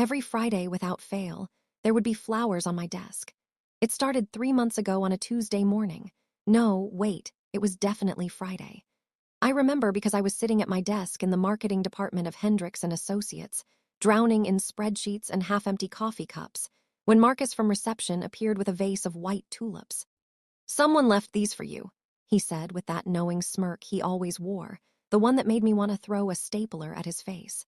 Every Friday, without fail, there would be flowers on my desk. It started 3 months ago on a Tuesday morning. No, wait, it was definitely Friday. I remember because I was sitting at my desk in the marketing department of Hendricks and Associates, drowning in spreadsheets and half-empty coffee cups, when Marcus from reception appeared with a vase of white tulips. "Someone left these for you," he said with that knowing smirk he always wore, the one that made me want to throw a stapler at his face.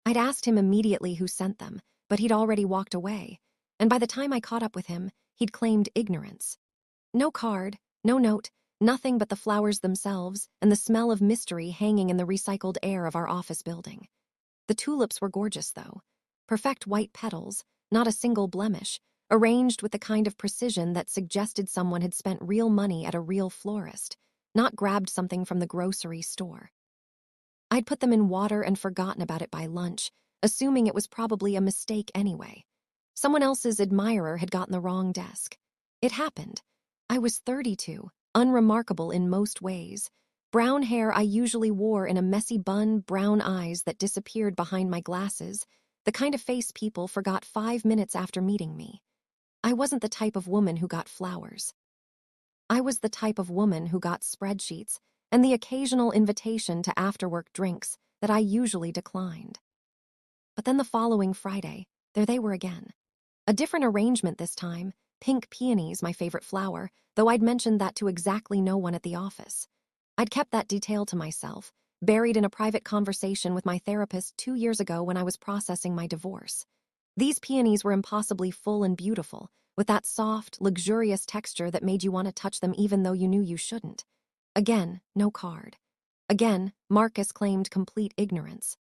I'd asked him immediately who sent them, but he'd already walked away, and by the time I caught up with him, he'd claimed ignorance. No card, no note, nothing but the flowers themselves and the smell of mystery hanging in the recycled air of our office building. The tulips were gorgeous, though. Perfect white petals, not a single blemish, arranged with the kind of precision that suggested someone had spent real money at a real florist, not grabbed something from the grocery store. I'd put them in water and forgotten about it by lunch, assuming it was probably a mistake anyway. Someone else's admirer had gotten the wrong desk. It happened. I was 32, unremarkable in most ways. Brown hair I usually wore in a messy bun, brown eyes that disappeared behind my glasses, the kind of face people forgot 5 minutes after meeting me. I wasn't the type of woman who got flowers. I was the type of woman who got spreadsheets and the occasional invitation to after-work drinks that I usually declined. But then the following Friday, there they were again. A different arrangement this time, pink peonies, my favorite flower, though I'd mentioned that to exactly no one at the office. I'd kept that detail to myself, buried in a private conversation with my therapist 2 years ago when I was processing my divorce. These peonies were impossibly full and beautiful, with that soft, luxurious texture that made you want to touch them even though you knew you shouldn't. Again, no card. Again, Marcus claimed complete ignorance.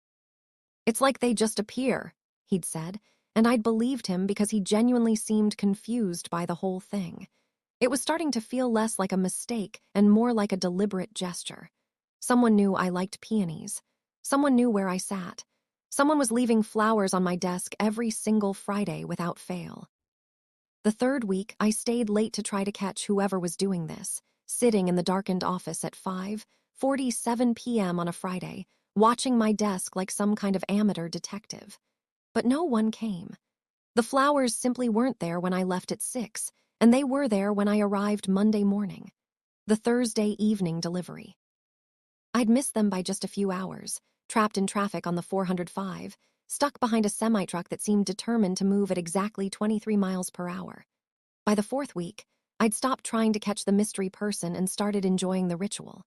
"It's like they just appear," he'd said, and I'd believed him because he genuinely seemed confused by the whole thing. It was starting to feel less like a mistake and more like a deliberate gesture. Someone knew I liked peonies. Someone knew where I sat. Someone was leaving flowers on my desk every single Friday without fail. The third week, I stayed late to try to catch whoever was doing this, sitting in the darkened office at 5:47 p.m. on a Friday, watching my desk like some kind of amateur detective. But no one came. The flowers simply weren't there when I left at 6, and they were there when I arrived Monday morning. The Thursday evening delivery. I'd missed them by just a few hours, trapped in traffic on the 405, stuck behind a semi-truck that seemed determined to move at exactly 23 miles per hour. By the fourth week, I'd stopped trying to catch the mystery person and started enjoying the ritual.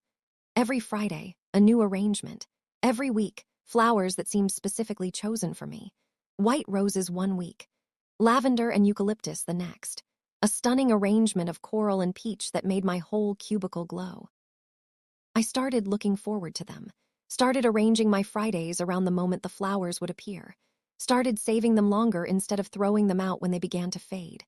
Every Friday, a new arrangement. Every week, flowers that seemed specifically chosen for me. White roses one week, lavender and eucalyptus the next. A stunning arrangement of coral and peach that made my whole cubicle glow. I started looking forward to them, started arranging my Fridays around the moment the flowers would appear, started saving them longer instead of throwing them out when they began to fade.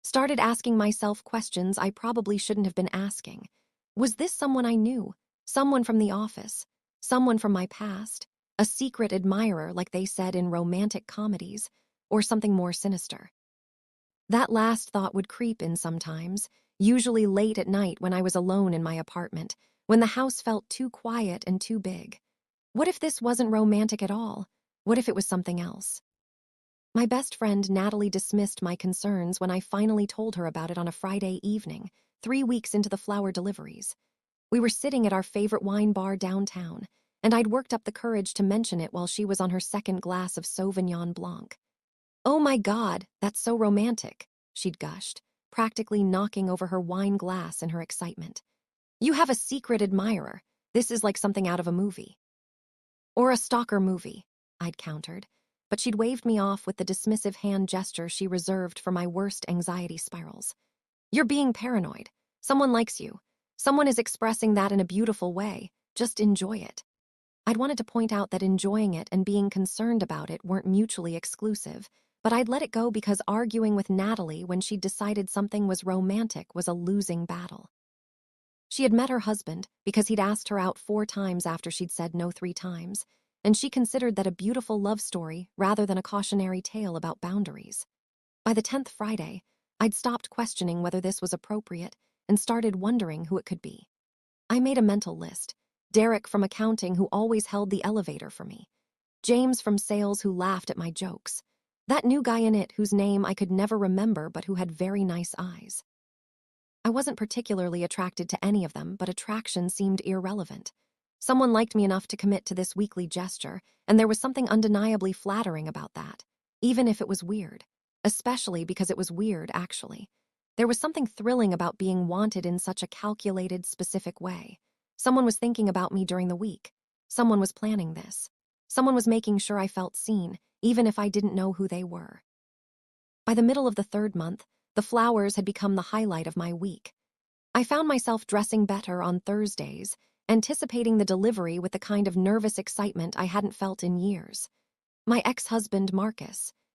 Started asking myself questions I probably shouldn't have been asking. Was this someone I knew? Someone from the office? Someone from my past? A secret admirer like they said in romantic comedies? Or something more sinister? That last thought would creep in sometimes, usually late at night when I was alone in my apartment, when the house felt too quiet and too big. What if this wasn't romantic at all? What if it was something else? My best friend Natalie dismissed my concerns when I finally told her about it on a Friday evening, 3 weeks into the flower deliveries. We were sitting at our favorite wine bar downtown, and I'd worked up the courage to mention it while she was on her second glass of Sauvignon Blanc. "Oh my God, that's so romantic," she'd gushed, practically knocking over her wine glass in her excitement. "You have a secret admirer. This is like something out of a movie." "Or a stalker movie," I'd countered, but she'd waved me off with the dismissive hand gesture she reserved for my worst anxiety spirals. "You're being paranoid. Someone likes you. Someone is expressing that in a beautiful way. Just enjoy it." I'd wanted to point out that enjoying it and being concerned about it weren't mutually exclusive, but I'd let it go because arguing with Natalie when she'd decided something was romantic was a losing battle. She had met her husband because he'd asked her out 4 times after she'd said no 3 times, and she considered that a beautiful love story rather than a cautionary tale about boundaries. By the 10th Friday, I'd stopped questioning whether this was appropriate and started wondering who it could be. I made a mental list. Derek from accounting, who always held the elevator for me. James from sales who laughed at my jokes. That new guy in it whose name I could never remember but who had very nice eyes. I wasn't particularly attracted to any of them, but attraction seemed irrelevant. Someone liked me enough to commit to this weekly gesture, and there was something undeniably flattering about that, even if it was weird. Especially because it was weird, actually. There was something thrilling about being wanted in such a calculated, specific way. Someone was thinking about me during the week. Someone was planning this. Someone was making sure I felt seen, even if I didn't know who they were. By the middle of the third month, the flowers had become the highlight of my week. I found myself dressing better on Thursdays, anticipating the delivery with the kind of nervous excitement I hadn't felt in years. My ex-husband,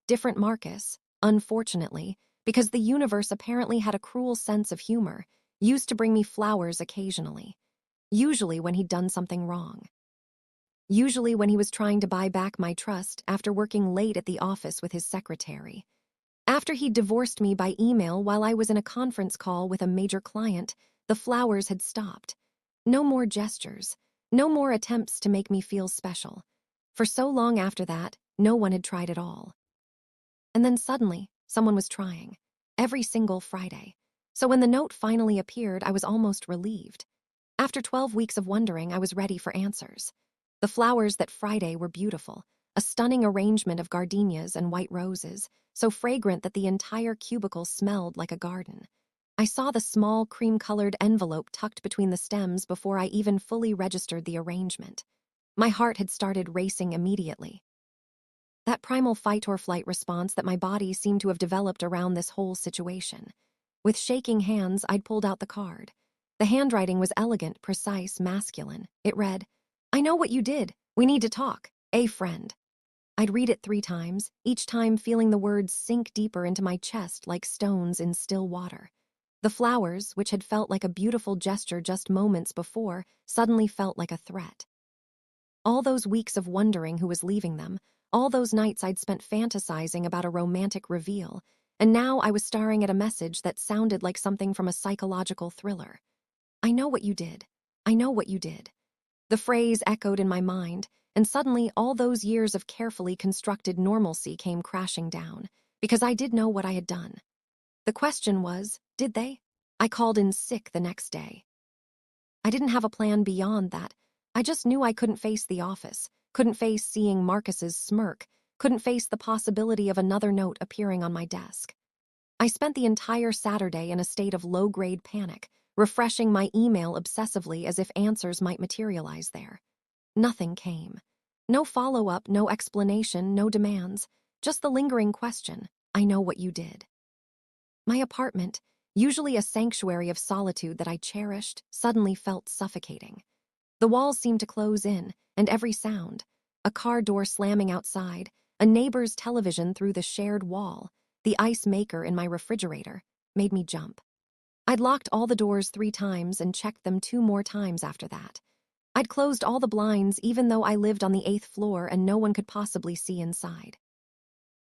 different Marcus, unfortunately, because the universe apparently had a cruel sense of humor, used to bring me flowers occasionally. Usually when he'd done something wrong. Usually when he was trying to buy back my trust after working late at the office with his secretary. After he'd divorced me by email while I was in a conference call with a major client, the flowers had stopped. No more gestures. No more attempts to make me feel special. For so long after that, no one had tried at all. And then suddenly, someone was trying. Every single Friday. So when the note finally appeared, I was almost relieved. After 12 weeks of wondering, I was ready for answers. The flowers that Friday were beautiful, a stunning arrangement of gardenias and white roses, so fragrant that the entire cubicle smelled like a garden. I saw the small cream-colored envelope tucked between the stems before I even fully registered the arrangement. My heart had started racing immediately. That primal fight-or-flight response that my body seemed to have developed around this whole situation. With shaking hands, I'd pulled out the card. The handwriting was elegant, precise, masculine. It read, "I know what you did. We need to talk. A friend." I'd read it 3 times, each time feeling the words sink deeper into my chest like stones in still water. The flowers, which had felt like a beautiful gesture just moments before, suddenly felt like a threat. All those weeks of wondering who was leaving them, all those nights I'd spent fantasizing about a romantic reveal, and now I was staring at a message that sounded like something from a psychological thriller. "I know what you did. I know what you did." The phrase echoed in my mind, and suddenly all those years of carefully constructed normalcy came crashing down, because I did know what I had done. The question was, did they? I called in sick the next day. I didn't have a plan beyond that. I just knew I couldn't face the office, couldn't face seeing Marcus's smirk, couldn't face the possibility of another note appearing on my desk. I spent the entire Saturday in a state of low-grade panic, refreshing my email obsessively as if answers might materialize there. Nothing came. No follow-up, no explanation, no demands. Just the lingering question, "I know what you did." My apartment, usually a sanctuary of solitude that I cherished, suddenly felt suffocating. The walls seemed to close in, and every sound, a car door slamming outside, a neighbor's television through the shared wall, the ice maker in my refrigerator, made me jump. I'd locked all the doors 3 times and checked them 2 more times after that. I'd closed all the blinds even though I lived on the 8th floor and no one could possibly see inside.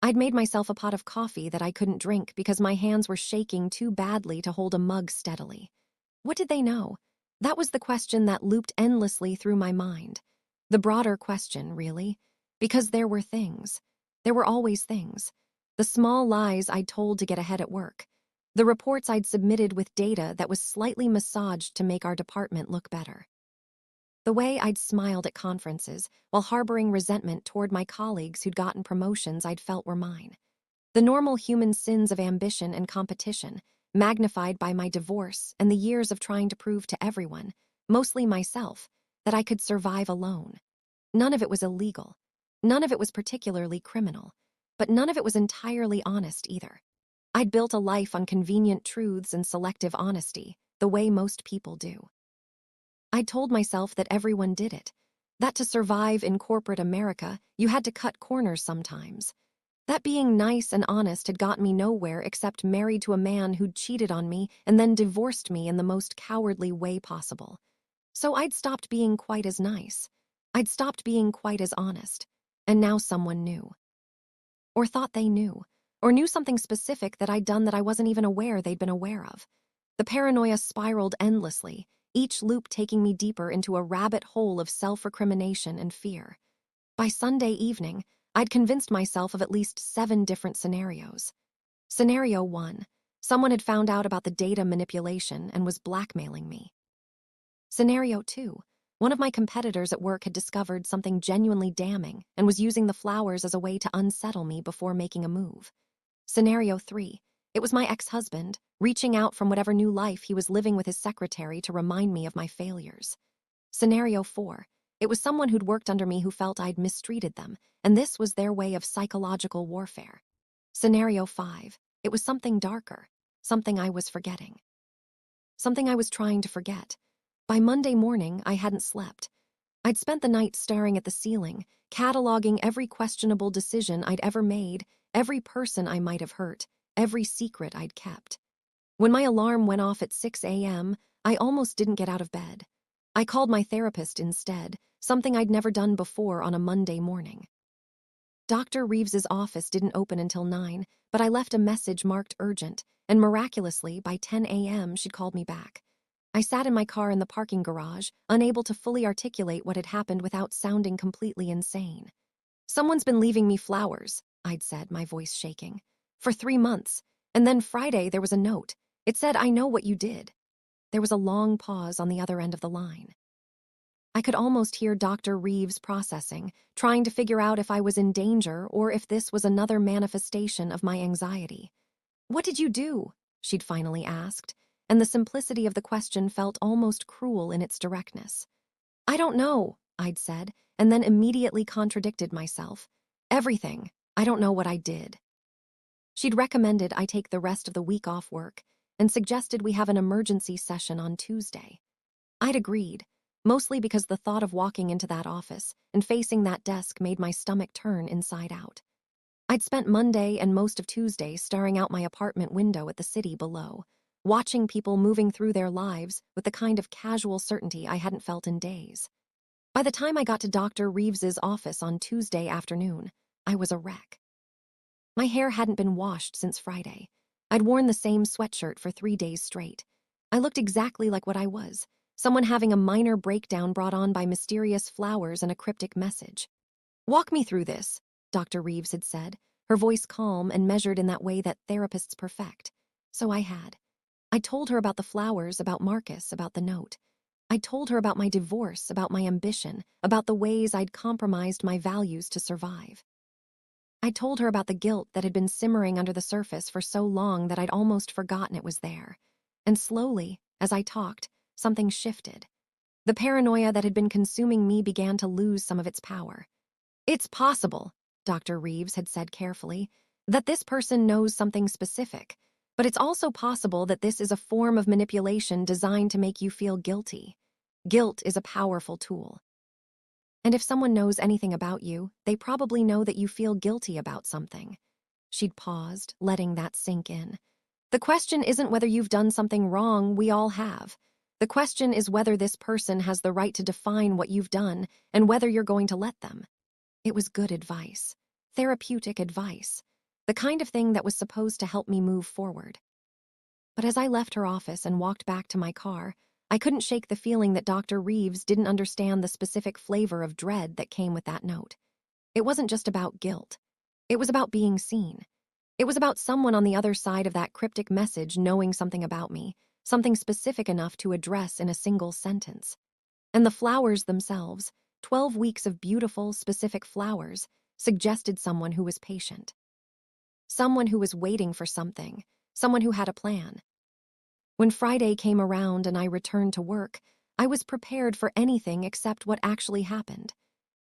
I'd made myself a pot of coffee that I couldn't drink because my hands were shaking too badly to hold a mug steadily. What did they know? That was the question that looped endlessly through my mind. The broader question, really. Because there were things. There were always things. The small lies I'd told to get ahead at work. The reports I'd submitted with data that was slightly massaged to make our department look better. The way I'd smiled at conferences while harboring resentment toward my colleagues who'd gotten promotions I'd felt were mine. The normal human sins of ambition and competition, magnified by my divorce and the years of trying to prove to everyone, mostly myself, that I could survive alone. None of it was illegal. None of it was particularly criminal. But none of it was entirely honest either. I'd built a life on convenient truths and selective honesty, the way most people do. I'd told myself that everyone did it, that to survive in corporate America, you had to cut corners sometimes. That being nice and honest had got me nowhere except married to a man who'd cheated on me and then divorced me in the most cowardly way possible. So I'd stopped being quite as nice. I'd stopped being quite as honest. And now someone knew. Or thought they knew. Or knew something specific that I'd done that I wasn't even aware they'd been aware of. The paranoia spiraled endlessly, each loop taking me deeper into a rabbit hole of self-recrimination and fear. By Sunday evening, I'd convinced myself of at least 7 different scenarios. Scenario 1. Someone had found out about the data manipulation and was blackmailing me. Scenario 2. One of my competitors at work had discovered something genuinely damning and was using the flowers as a way to unsettle me before making a move. Scenario 3. It was my ex-husband, reaching out from whatever new life he was living with his secretary to remind me of my failures. Scenario 4. It was someone who'd worked under me who felt I'd mistreated them, and this was their way of psychological warfare. Scenario 5. It was something darker, something I was forgetting. Something I was trying to forget. By Monday morning, I hadn't slept. I'd spent the night staring at the ceiling, cataloging every questionable decision I'd ever made, every person I might have hurt, every secret I'd kept. When my alarm went off at 6 a.m., I almost didn't get out of bed. I called my therapist instead, something I'd never done before on a Monday morning. Dr. Reeves's office didn't open until 9, but I left a message marked urgent, and miraculously, by 10 a.m., she'd called me back. I sat in my car in the parking garage, unable to fully articulate what had happened without sounding completely insane. "Someone's been leaving me flowers," I'd said, my voice shaking. "For 3 months. And then Friday there was a note. It said, 'I know what you did.'" There was a long pause on the other end of the line. I could almost hear Dr. Reeves processing, trying to figure out if I was in danger or if this was another manifestation of my anxiety. "What did you do?" she'd finally asked, and the simplicity of the question felt almost cruel in its directness. "I don't know," I'd said, and then immediately contradicted myself. "Everything. I don't know what I did." She'd recommended I take the rest of the week off work and suggested we have an emergency session on Tuesday. I'd agreed, mostly because the thought of walking into that office and facing that desk made my stomach turn inside out. I'd spent Monday and most of Tuesday staring out my apartment window at the city below, watching people moving through their lives with the kind of casual certainty I hadn't felt in days. By the time I got to Dr. Reeves's office on Tuesday afternoon, I was a wreck. My hair hadn't been washed since Friday. I'd worn the same sweatshirt for 3 days straight. I looked exactly like what I was, someone having a minor breakdown brought on by mysterious flowers and a cryptic message. "Walk me through this," Dr. Reeves had said, her voice calm and measured in that way that therapists perfect. So I had. I told her about the flowers, about Marcus, about the note. I told her about my divorce, about my ambition, about the ways I'd compromised my values to survive. I told her about the guilt that had been simmering under the surface for so long that I'd almost forgotten it was there. And slowly, as I talked, something shifted. The paranoia that had been consuming me began to lose some of its power. "It's possible," Dr. Reeves had said carefully, "that this person knows something specific, but it's also possible that this is a form of manipulation designed to make you feel guilty. Guilt is a powerful tool. And if someone knows anything about you, they probably know that you feel guilty about something." She'd paused, letting that sink in. "The question isn't whether you've done something wrong, we all have. The question is whether this person has the right to define what you've done and whether you're going to let them." It was good advice. Therapeutic advice. The kind of thing that was supposed to help me move forward. But as I left her office and walked back to my car, I couldn't shake the feeling that Dr. Reeves didn't understand the specific flavor of dread that came with that note. It wasn't just about guilt. It was about being seen. It was about someone on the other side of that cryptic message knowing something about me, something specific enough to address in a single sentence. And the flowers themselves, 12 weeks of beautiful, specific flowers, suggested someone who was patient. Someone who was waiting for something, someone who had a plan. When Friday came around and I returned to work, I was prepared for anything except what actually happened.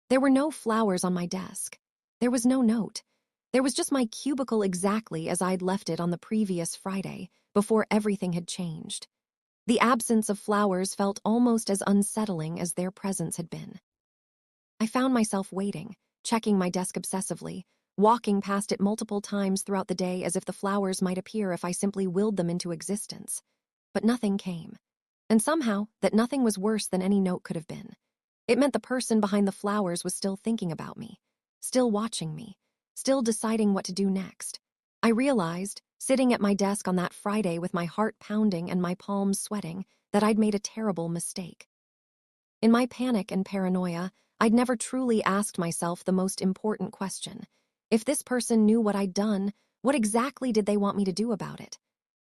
There were no flowers on my desk. There was no note. There was just my cubicle exactly as I'd left it on the previous Friday, before everything had changed. The absence of flowers felt almost as unsettling as their presence had been. I found myself waiting, checking my desk obsessively, walking past it multiple times throughout the day as if the flowers might appear if I simply willed them into existence. But nothing came. And somehow, that nothing was worse than any note could have been. It meant the person behind the flowers was still thinking about me, still watching me, still deciding what to do next. I realized, sitting at my desk on that Friday with my heart pounding and my palms sweating, that I'd made a terrible mistake. In my panic and paranoia, I'd never truly asked myself the most important question. If this person knew what I'd done, what exactly did they want me to do about it?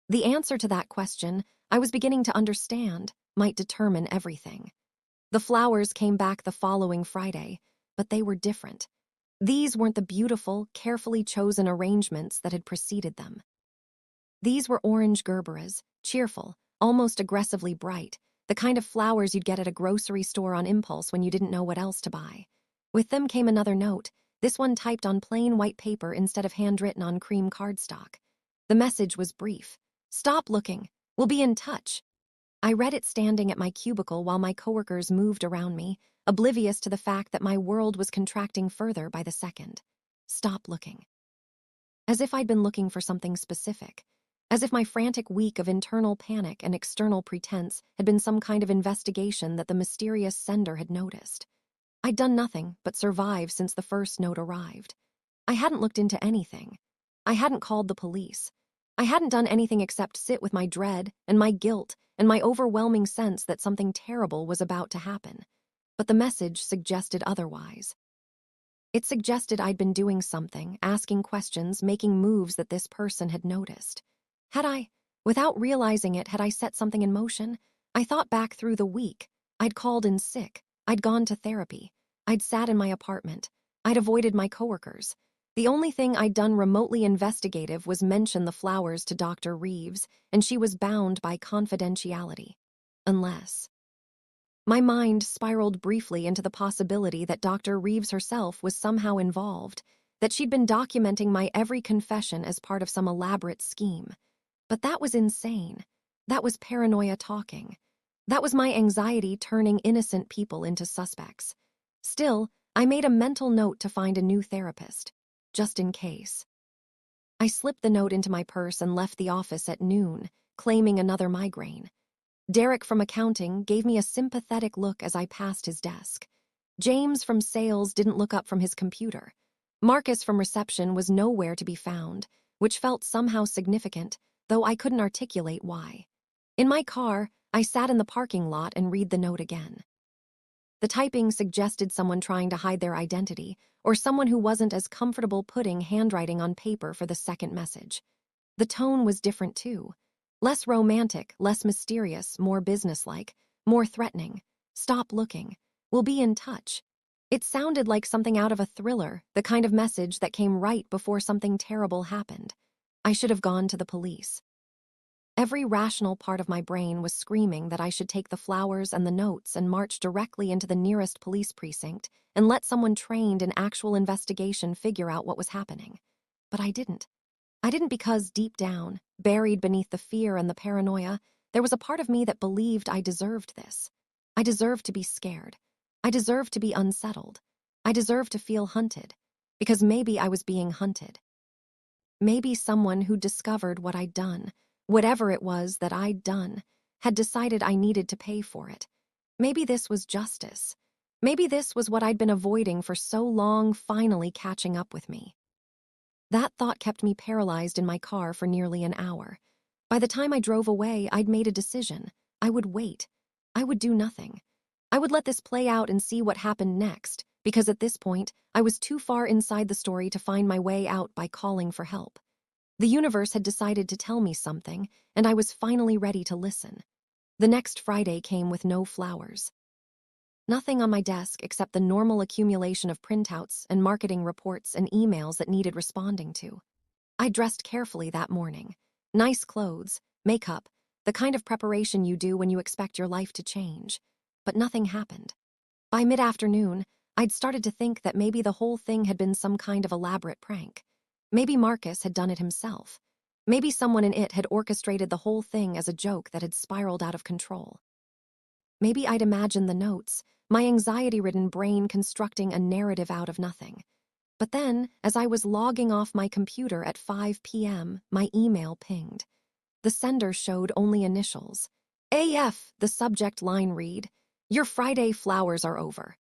The answer to that question, I was beginning to understand, might determine everything. The flowers came back the following Friday, but they were different. These weren't the beautiful, carefully chosen arrangements that had preceded them. These were orange gerberas, cheerful, almost aggressively bright, the kind of flowers you'd get at a grocery store on impulse when you didn't know what else to buy. With them came another note, this one typed on plain white paper instead of handwritten on cream cardstock. The message was brief. "Stop looking. We'll be in touch." I read it standing at my cubicle while my coworkers moved around me, oblivious to the fact that my world was contracting further by the second. Stop looking. As if I'd been looking for something specific. As if my frantic week of internal panic and external pretense had been some kind of investigation that the mysterious sender had noticed. I'd done nothing but survive since the first note arrived. I hadn't looked into anything. I hadn't called the police. I hadn't done anything except sit with my dread and my guilt and my overwhelming sense that something terrible was about to happen. But the message suggested otherwise. It suggested I'd been doing something, asking questions, making moves that this person had noticed. Without realizing it, had I set something in motion? I thought back through the week. I'd called in sick. I'd gone to therapy. I'd sat in my apartment. I'd avoided my coworkers. The only thing I'd done remotely investigative was mention the flowers to Dr. Reeves, and she was bound by confidentiality. Unless... My mind spiraled briefly into the possibility that Dr. Reeves herself was somehow involved, that she'd been documenting my every confession as part of some elaborate scheme. But that was insane. That was paranoia talking. That was my anxiety turning innocent people into suspects. Still, I made a mental note to find a new therapist, just in case. I slipped the note into my purse and left the office at noon, claiming another migraine. Derek from accounting gave me a sympathetic look as I passed his desk. James from sales didn't look up from his computer. Marcus from reception was nowhere to be found, which felt somehow significant, though I couldn't articulate why. In my car, I sat in the parking lot and read the note again. The typing suggested someone trying to hide their identity, or someone who wasn't as comfortable putting handwriting on paper for the second message. The tone was different too. Less romantic, less mysterious, more businesslike, more threatening. "Stop looking. We'll be in touch." It sounded like something out of a thriller, the kind of message that came right before something terrible happened. I should have gone to the police. Every rational part of my brain was screaming that I should take the flowers and the notes and march directly into the nearest police precinct and let someone trained in actual investigation figure out what was happening. But I didn't. I didn't because deep down, buried beneath the fear and the paranoia, there was a part of me that believed I deserved this. I deserved to be scared. I deserved to be unsettled. I deserved to feel hunted. Because maybe I was being hunted. Maybe someone who discovered what I'd done, whatever it was that I'd done, had decided I needed to pay for it. Maybe this was justice. Maybe this was what I'd been avoiding for so long finally catching up with me. That thought kept me paralyzed in my car for nearly an hour. By the time I drove away, I'd made a decision. I would wait. I would do nothing. I would let this play out and see what happened next, because at this point, I was too far inside the story to find my way out by calling for help. The universe had decided to tell me something, and I was finally ready to listen. The next Friday came with no flowers. Nothing on my desk except the normal accumulation of printouts and marketing reports and emails that needed responding to. I dressed carefully that morning. Nice clothes, makeup, the kind of preparation you do when you expect your life to change. But nothing happened. By mid-afternoon, I'd started to think that maybe the whole thing had been some kind of elaborate prank. Maybe Marcus had done it himself. Maybe someone in it had orchestrated the whole thing as a joke that had spiraled out of control. Maybe I'd imagined the notes, my anxiety-ridden brain constructing a narrative out of nothing. But then, as I was logging off my computer at 5 p.m., my email pinged. The sender showed only initials. AF, the subject line read, "Your Friday flowers are over."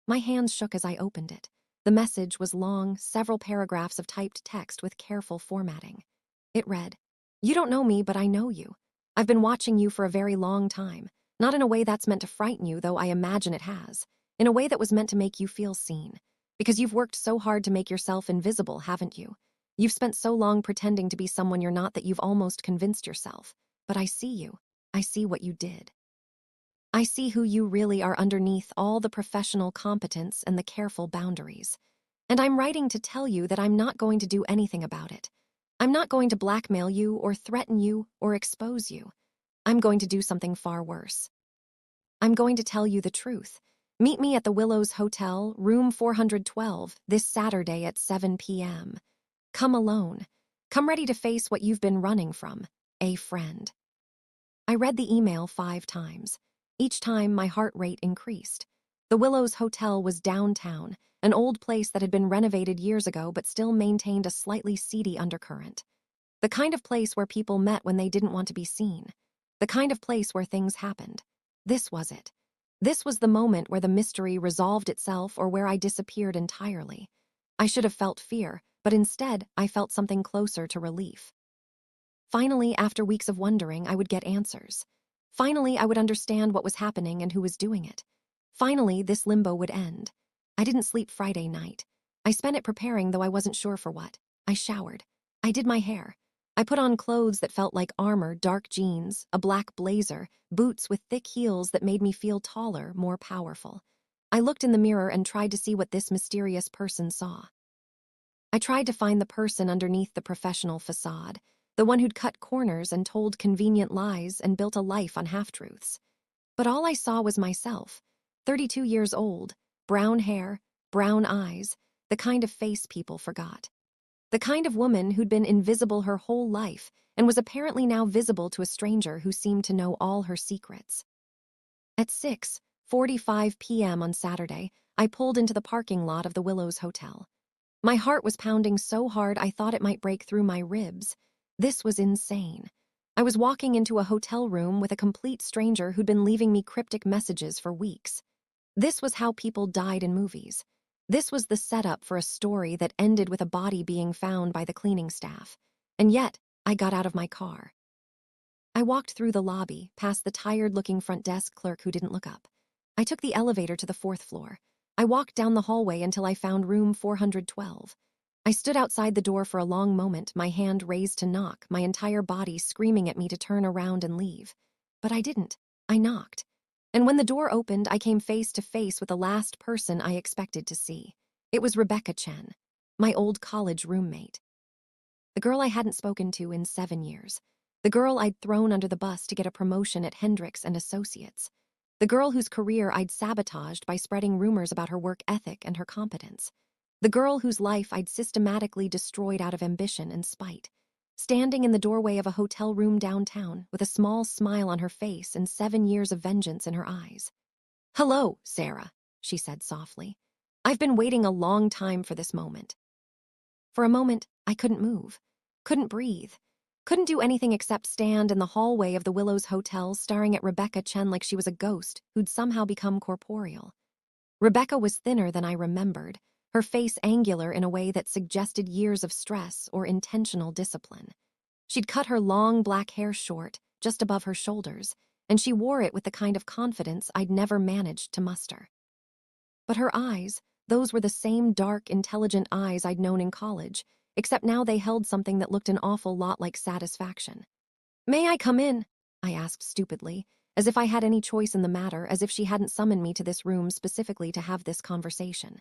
My hands shook as I opened it. The message was long, several paragraphs of typed text with careful formatting. It read, "You don't know me, but I know you. I've been watching you for a very long time. Not in a way that's meant to frighten you, though I imagine it has. in a way that was meant to make you feel seen. Because you've worked so hard to make yourself invisible, haven't you? You've spent so long pretending to be someone you're not that you've almost convinced yourself. But I see you. I see what you did. I see who you really are underneath all the professional competence and the careful boundaries. And I'm writing to tell you that I'm not going to do anything about it. I'm not going to blackmail you or threaten you or expose you. I'm going to do something far worse. I'm going to tell you the truth. Meet me at the Willows Hotel, room 412, this Saturday at 7 p.m. Come alone. Come ready to face what you've been running from. A friend. I read the email 5 times. Each time, my heart rate increased. The Willows Hotel was downtown, an old place that had been renovated years ago but still maintained a slightly seedy undercurrent. The kind of place where people met when they didn't want to be seen. The kind of place where things happened. This was it. This was the moment where the mystery resolved itself or where I disappeared entirely. I should have felt fear, but instead, I felt something closer to relief. Finally, after weeks of wondering, I would get answers. Finally, I would understand what was happening and who was doing it. Finally, this limbo would end. I didn't sleep Friday night. I spent it preparing, though I wasn't sure for what. I showered. I did my hair. I put on clothes that felt like armor, dark jeans, a black blazer, boots with thick heels that made me feel taller, more powerful. I looked in the mirror and tried to see what this mysterious person saw. I tried to find the person underneath the professional facade, the one who'd cut corners and told convenient lies and built a life on half-truths. But all I saw was myself, 32 years old, brown hair, brown eyes, the kind of face people forgot. The kind of woman who'd been invisible her whole life and was apparently now visible to a stranger who seemed to know all her secrets. At 6:45 p.m. on Saturday, I pulled into the parking lot of the Willows Hotel. My heart was pounding so hard I thought it might break through my ribs. This was insane. I was walking into a hotel room with a complete stranger who'd been leaving me cryptic messages for weeks. This was how people died in movies. This was the setup for a story that ended with a body being found by the cleaning staff. And yet, I got out of my car. I walked through the lobby, past the tired-looking front desk clerk who didn't look up. I took the elevator to the 4th floor. I walked down the hallway until I found room 412. I stood outside the door for a long moment, my hand raised to knock, my entire body screaming at me to turn around and leave. But I didn't. I knocked. And when the door opened, I came face to face with the last person I expected to see. It was Rebecca Chen, my old college roommate. The girl I hadn't spoken to in 7 years. The girl I'd thrown under the bus to get a promotion at Hendricks and Associates. The girl whose career I'd sabotaged by spreading rumors about her work ethic and her competence. The girl whose life I'd systematically destroyed out of ambition and spite. Standing in the doorway of a hotel room downtown with a small smile on her face and 7 years of vengeance in her eyes. "Hello, Sarah," she said softly. "I've been waiting a long time for this moment." For a moment, I couldn't move, couldn't breathe, couldn't do anything except stand in the hallway of the Willows Hotel staring at Rebecca Chen like she was a ghost who'd somehow become corporeal. Rebecca was thinner than I remembered, her face angular in a way that suggested years of stress or intentional discipline. She'd cut her long black hair short, just above her shoulders, and she wore it with the kind of confidence I'd never managed to muster. But her eyes, those were the same dark, intelligent eyes I'd known in college, except now they held something that looked an awful lot like satisfaction. "May I come in?" I asked stupidly, as if I had any choice in the matter, as if she hadn't summoned me to this room specifically to have this conversation.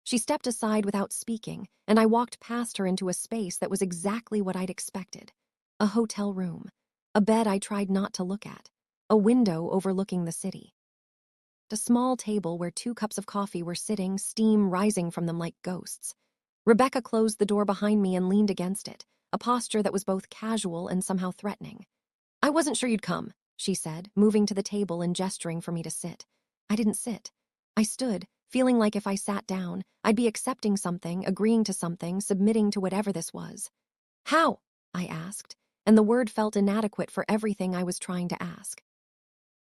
She stepped aside without speaking, and I walked past her into a space that was exactly what I'd expected. A hotel room. A bed I tried not to look at. A window overlooking the city. A small table where 2 cups of coffee were sitting, steam rising from them like ghosts. Rebecca closed the door behind me and leaned against it, a posture that was both casual and somehow threatening. "I wasn't sure you'd come," she said, moving to the table and gesturing for me to sit. I didn't sit. I stood, feeling like if I sat down, I'd be accepting something, agreeing to something, submitting to whatever this was. "How?" I asked, and the word felt inadequate for everything I was trying to ask.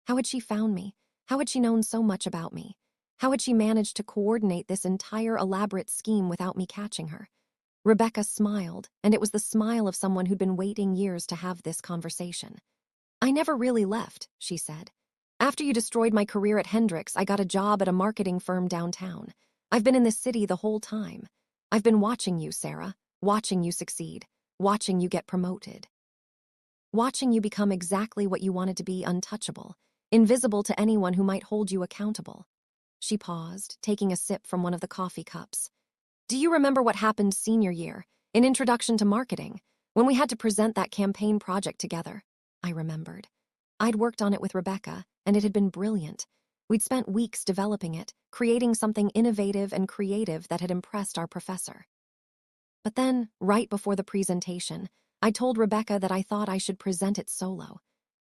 How had she found me? How had she known so much about me? How had she managed to coordinate this entire elaborate scheme without me catching her? Rebecca smiled, and it was the smile of someone who'd been waiting years to have this conversation. "I never really left," she said. After you destroyed my career at Hendrix, I got a job at a marketing firm downtown. I've been in this city the whole time. I've been watching you, Sarah, watching you succeed, watching you get promoted. Watching you become exactly what you wanted to be, untouchable, invisible to anyone who might hold you accountable. She paused, taking a sip from one of the coffee cups. Do you remember what happened senior year, in Introduction to Marketing, when we had to present that campaign project together? I remembered. I'd worked on it with Rebecca, and it had been brilliant. We'd spent weeks developing it, creating something innovative and creative that had impressed our professor. But then, right before the presentation, I told Rebecca that I thought I should present it solo.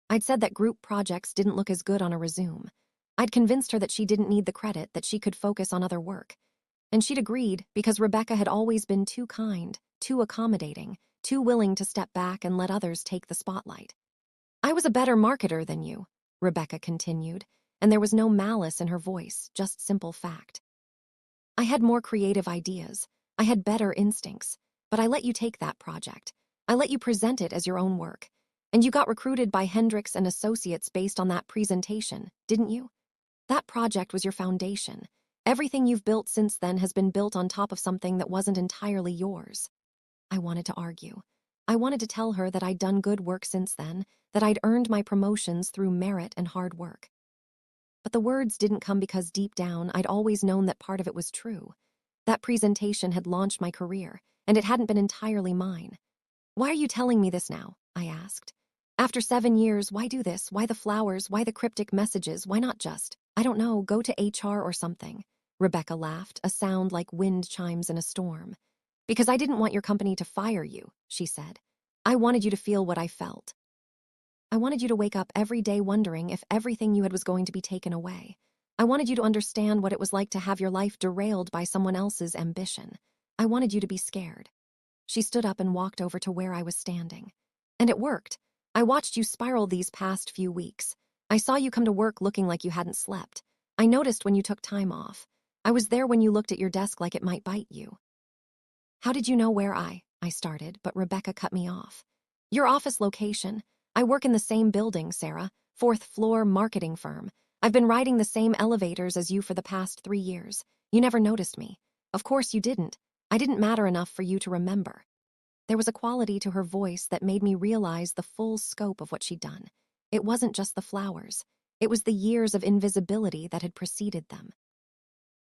I'd said that group projects didn't look as good on a resume. I'd convinced her that she didn't need the credit, that she could focus on other work. And she'd agreed because Rebecca had always been too kind, too accommodating, too willing to step back and let others take the spotlight. I was a better marketer than you, Rebecca continued, and there was no malice in her voice, just simple fact. I had more creative ideas. I had better instincts, but I let you take that project. I let you present it as your own work. And you got recruited by Hendrix and Associates based on that presentation, didn't you? That project was your foundation. Everything you've built since then has been built on top of something that wasn't entirely yours. I wanted to argue. I wanted to tell her that I'd done good work since then, that I'd earned my promotions through merit and hard work. But the words didn't come because deep down I'd always known that part of it was true. That presentation had launched my career, and it hadn't been entirely mine. Why are you telling me this now? I asked. After 7 years, why do this? Why the flowers? Why the cryptic messages? Why not just, I don't know, go to HR or something? Rebecca laughed, a sound like wind chimes in a storm. Because I didn't want your company to fire you, she said. I wanted you to feel what I felt. I wanted you to wake up every day wondering if everything you had was going to be taken away. I wanted you to understand what it was like to have your life derailed by someone else's ambition. I wanted you to be scared. She stood up and walked over to where I was standing. And it worked. I watched you spiral these past few weeks. I saw you come to work looking like you hadn't slept. I noticed when you took time off. I was there when you looked at your desk like it might bite you. How did you know where I started, but Rebecca cut me off. Your office location. I work in the same building, Sarah. 4th floor marketing firm. I've been riding the same elevators as you for the past 3 years. You never noticed me. Of course you didn't. I didn't matter enough for you to remember. There was a quality to her voice that made me realize the full scope of what she'd done. It wasn't just the flowers. It was the years of invisibility that had preceded them.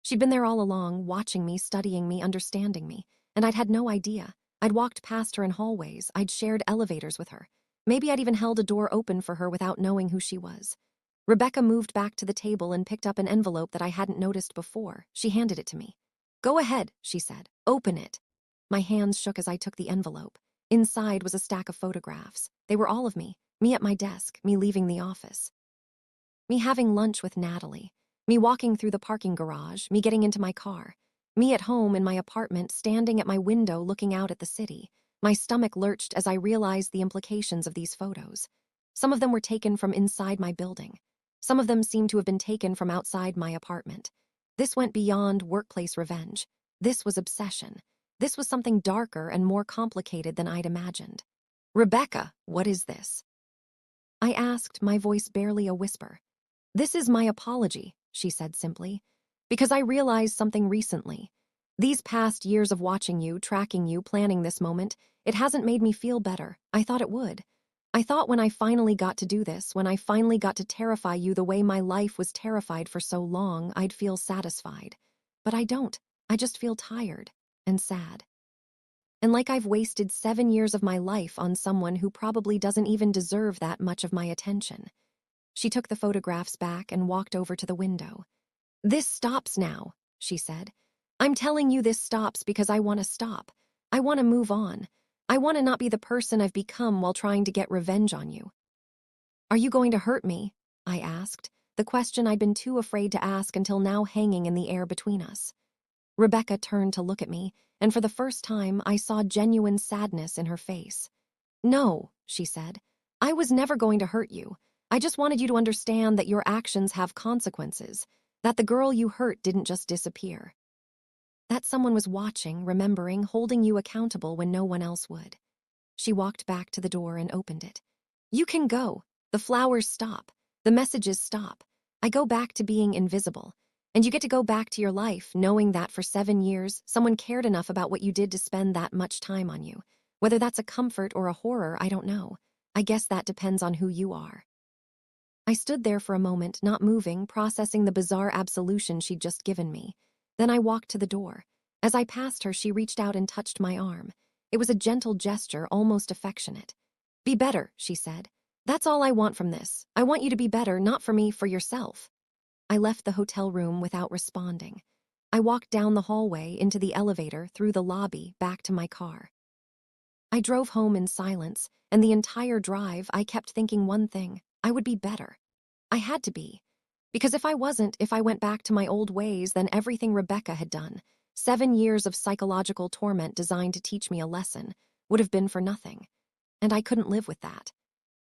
She'd been there all along, watching me, studying me, understanding me, and I'd had no idea. I'd walked past her in hallways. I'd shared elevators with her. Maybe I'd even held a door open for her without knowing who she was. Rebecca moved back to the table and picked up an envelope that I hadn't noticed before. She handed it to me. Go ahead, she said. Open it. My hands shook as I took the envelope. Inside was a stack of photographs. They were all of me at my desk, me leaving the office. Me having lunch with Natalie, me walking through the parking garage, me getting into my car, me at home in my apartment, standing at my window looking out at the city. My stomach lurched as I realized the implications of these photos. Some of them were taken from inside my building. Some of them seemed to have been taken from outside my apartment. This went beyond workplace revenge. This was obsession. This was something darker and more complicated than I'd imagined. Rebecca, what is this? I asked, my voice barely a whisper. This is my apology, she said simply, because I realized something recently. These past years of watching you, tracking you, planning this moment, it hasn't made me feel better. I thought it would. I thought when I finally got to do this, when I finally got to terrify you the way my life was terrified for so long, I'd feel satisfied. But I don't. I just feel tired and sad. And like I've wasted 7 years of my life on someone who probably doesn't even deserve that much of my attention. She took the photographs back and walked over to the window. This stops now, she said. I'm telling you this stops because I want to stop. I want to move on. I want to not be the person I've become while trying to get revenge on you. Are you going to hurt me? I asked, the question I'd been too afraid to ask until now hanging in the air between us. Rebecca turned to look at me, and for the first time I saw genuine sadness in her face. No, she said. I was never going to hurt you. I just wanted you to understand that your actions have consequences, that the girl you hurt didn't just disappear. That someone was watching, remembering, holding you accountable when no one else would. She walked back to the door and opened it. You can go. The flowers stop. The messages stop. I go back to being invisible. And you get to go back to your life knowing that for 7 years, someone cared enough about what you did to spend that much time on you. Whether that's a comfort or a horror, I don't know. I guess that depends on who you are. I stood there for a moment, not moving, processing the bizarre absolution she'd just given me. Then I walked to the door. As I passed her, she reached out and touched my arm. It was a gentle gesture, almost affectionate. "Be better," she said. "That's all I want from this. I want you to be better, not for me, for yourself." I left the hotel room without responding. I walked down the hallway, into the elevator, through the lobby, back to my car. I drove home in silence, and the entire drive I kept thinking one thing: I would be better. I had to be. Because if I wasn't, if I went back to my old ways, then everything Rebecca had done, 7 years of psychological torment designed to teach me a lesson, would have been for nothing. And I couldn't live with that.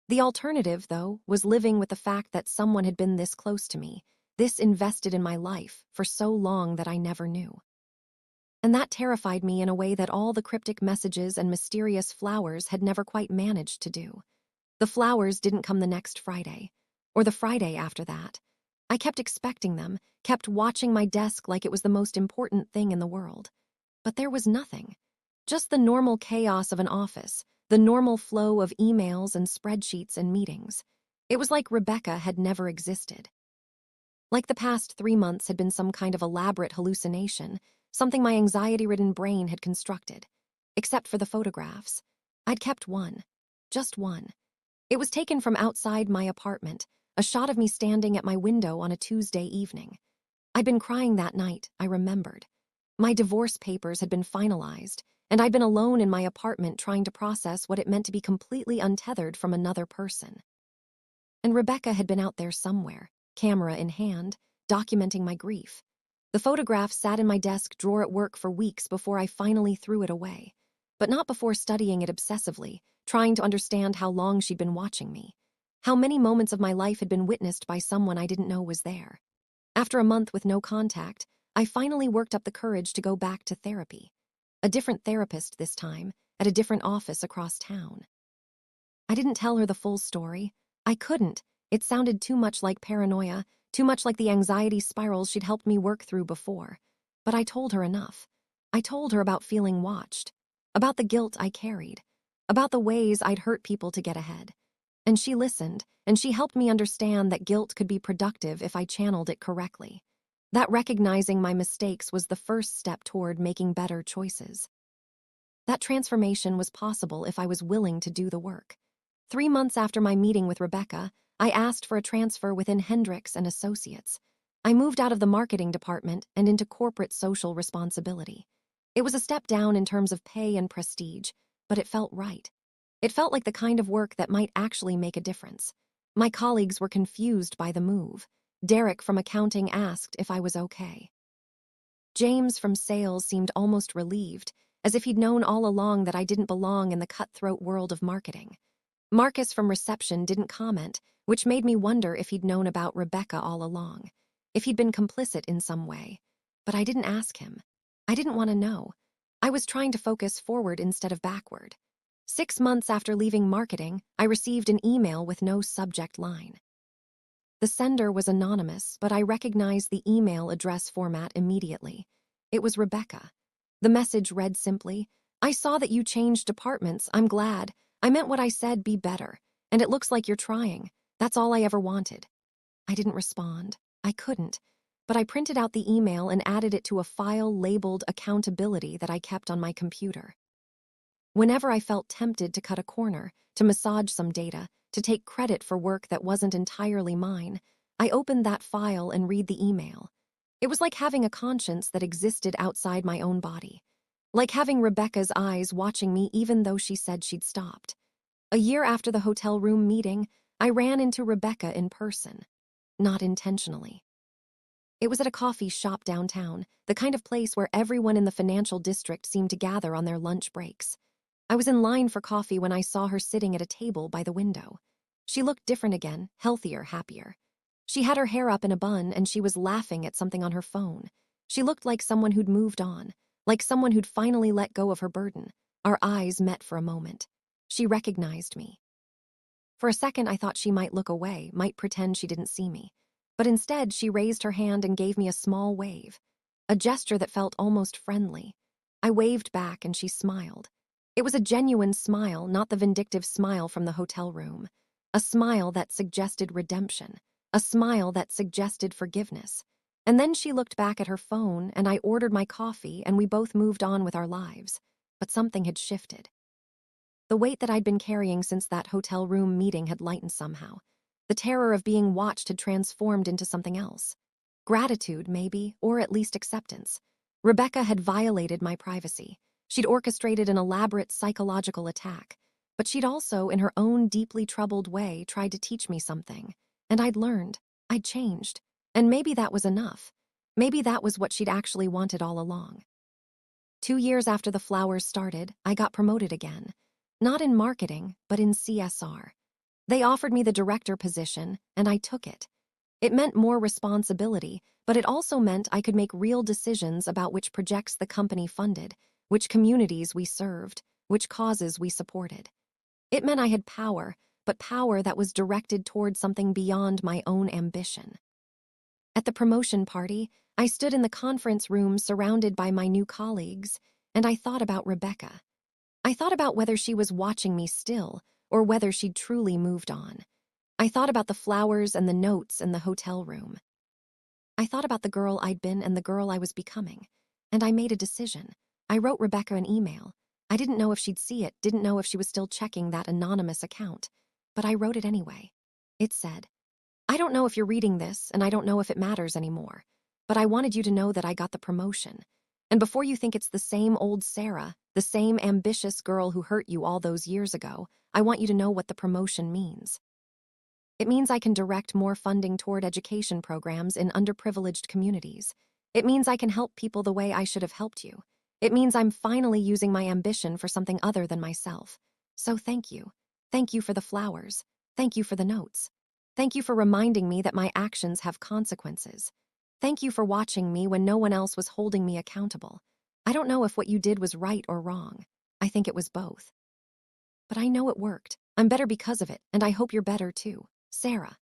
The alternative, though, was living with the fact that someone had been this close to me, this invested in my life, for so long that I never knew. And that terrified me in a way that all the cryptic messages and mysterious flowers had never quite managed to do. The flowers didn't come the next Friday, or the Friday after that. I kept expecting them, kept watching my desk like it was the most important thing in the world. But there was nothing. Just the normal chaos of an office, the normal flow of emails and spreadsheets and meetings. It was like Rebecca had never existed. Like the past 3 months had been some kind of elaborate hallucination, something my anxiety-ridden brain had constructed. Except for the photographs. I'd kept one. Just one. It was taken from outside my apartment, a shot of me standing at my window on a Tuesday evening. I'd been crying that night, I remembered. My divorce papers had been finalized, and I'd been alone in my apartment trying to process what it meant to be completely untethered from another person. And Rebecca had been out there somewhere, camera in hand, documenting my grief. The photograph sat in my desk drawer at work for weeks before I finally threw it away. But not before studying it obsessively, trying to understand how long she'd been watching me. How many moments of my life had been witnessed by someone I didn't know was there. After a month with no contact, I finally worked up the courage to go back to therapy. A different therapist this time, at a different office across town. I didn't tell her the full story. I couldn't. It sounded too much like paranoia, too much like the anxiety spirals she'd helped me work through before. But I told her enough. I told her about feeling watched, about the guilt I carried, about the ways I'd hurt people to get ahead. And she listened, and she helped me understand that guilt could be productive if I channeled it correctly. That recognizing my mistakes was the first step toward making better choices. That transformation was possible if I was willing to do the work. 3 months after my meeting with Rebecca, I asked for a transfer within Hendricks and Associates. I moved out of the marketing department and into corporate social responsibility. It was a step down in terms of pay and prestige, but it felt right. It felt like the kind of work that might actually make a difference. My colleagues were confused by the move. Derek from accounting asked if I was okay. James from sales seemed almost relieved, as if he'd known all along that I didn't belong in the cutthroat world of marketing. Marcus from reception didn't comment, which made me wonder if he'd known about Rebecca all along, if he'd been complicit in some way. But I didn't ask him. I didn't want to know. I was trying to focus forward instead of backward. 6 months after leaving marketing, I received an email with no subject line. The sender was anonymous, but I recognized the email address format immediately. It was Rebecca. The message read simply, "I saw that you changed departments. I'm glad. I meant what I said, be better. And it looks like you're trying. That's all I ever wanted." I didn't respond. I couldn't. But I printed out the email and added it to a file labeled accountability that I kept on my computer. Whenever I felt tempted to cut a corner, to massage some data, to take credit for work that wasn't entirely mine, I opened that file and read the email. It was like having a conscience that existed outside my own body. Like having Rebecca's eyes watching me even though she said she'd stopped. A year after the hotel room meeting, I ran into Rebecca in person. Not intentionally. It was at a coffee shop downtown, the kind of place where everyone in the financial district seemed to gather on their lunch breaks. I was in line for coffee when I saw her sitting at a table by the window. She looked different again, healthier, happier. She had her hair up in a bun and she was laughing at something on her phone. She looked like someone who'd moved on, like someone who'd finally let go of her burden. Our eyes met for a moment. She recognized me. For a second, I thought she might look away, might pretend she didn't see me. But instead, she raised her hand and gave me a small wave, a gesture that felt almost friendly. I waved back and she smiled. It was a genuine smile, not the vindictive smile from the hotel room. A smile that suggested redemption, a smile that suggested forgiveness. And then she looked back at her phone and I ordered my coffee and we both moved on with our lives. But something had shifted. The weight that I'd been carrying since that hotel room meeting had lightened somehow. The terror of being watched had transformed into something else. Gratitude, maybe, or at least acceptance. Rebecca had violated my privacy. She'd orchestrated an elaborate psychological attack. But she'd also, in her own deeply troubled way, tried to teach me something. And I'd learned. I'd changed. And maybe that was enough. Maybe that was what she'd actually wanted all along. 2 years after the flowers started, I got promoted again. Not in marketing, but in CSR. They offered me the director position, and I took it. It meant more responsibility, but it also meant I could make real decisions about which projects the company funded, which communities we served, which causes we supported. It meant I had power, but power that was directed toward something beyond my own ambition. At the promotion party, I stood in the conference room surrounded by my new colleagues, and I thought about Rebecca. I thought about whether she was watching me still, or whether she'd truly moved on. I thought about the flowers and the notes in the hotel room. I thought about the girl I'd been and the girl I was becoming. And I made a decision. I wrote Rebecca an email. I didn't know if she'd see it, didn't know if she was still checking that anonymous account. But I wrote it anyway. It said, "I don't know if you're reading this, and I don't know if it matters anymore. But I wanted you to know that I got the promotion. And before you think it's the same old Sarah, the same ambitious girl who hurt you all those years ago, I want you to know what the promotion means. It means I can direct more funding toward education programs in underprivileged communities. It means I can help people the way I should have helped you. It means I'm finally using my ambition for something other than myself. So thank you. Thank you for the flowers. Thank you for the notes. Thank you for reminding me that my actions have consequences. Thank you for watching me when no one else was holding me accountable. I don't know if what you did was right or wrong. I think it was both. But I know it worked. I'm better because of it, and I hope you're better too. Sarah."